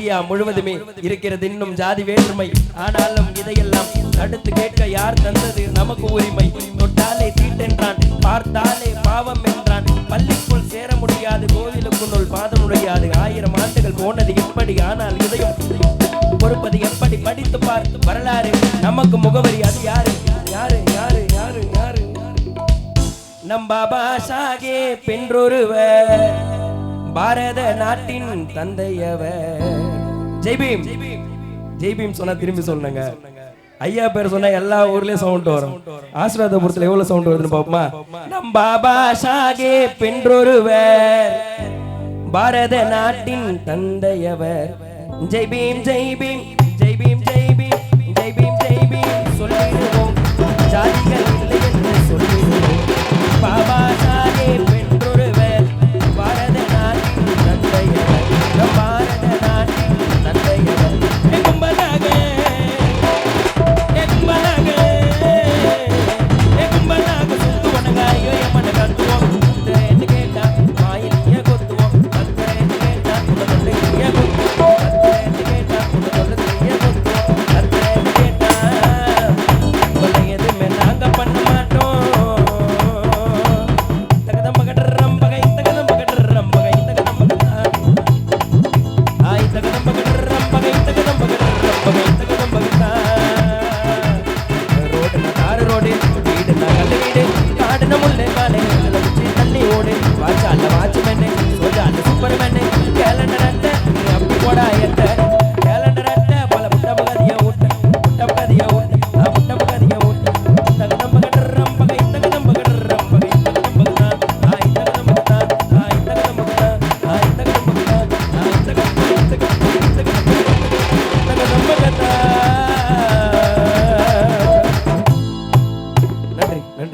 India முழுவதுமே இருக்கிறது இன்னும் ஜாதி வேற்றுமை. ஆனாலும் இதையெல்லாம் தடுத்து கேட்க யார் தந்தது நமக்கு உரிமை? தொட்டாலே தீட்டென்றான், பார்த்தாலே பாவம் என்றான். பள்ளிக்குள் சேர முடியாது, கோவிலுக்குள் பாதம் நுழையாது. 1000 ஆண்டுகள் போனது எப்படி, ஆனால் இதயம் பொறுப்பது எப்படி? படித்து பார் வரலாறு, நமக்கு முகவரி அது யாரு யாரு யாரு யாரு யாரு? நம் பாபா சாஹேப் என்றொருவர், பாரத நாட்டின் தந்தையவர். ஜெய்பீம் ஜெய்பீம் சொன்னா திரும்பி சொல்லுங்க. ஐயா பேர் சொன்னா எல்லா ஊர்லயும் சவுண்ட் வரும். ஆசீர்வாதபுரத்துல எவ்வளவு சவுண்ட் வருதுன்னு பாப்போமா? நம் பாபா சாஹேப் என்றொருவர், பாரத நாட்டின் தந்தையவர். ஜெய்பீம் ஜெய்பீம் ஜெய்பீம் ஜெய்பீம் ஜெய்பீம் ஜெய்பீம் சொல்லிடுவோம், ஜாதிகள் இல்லை என்று சொல்லிடுவோம். பாபா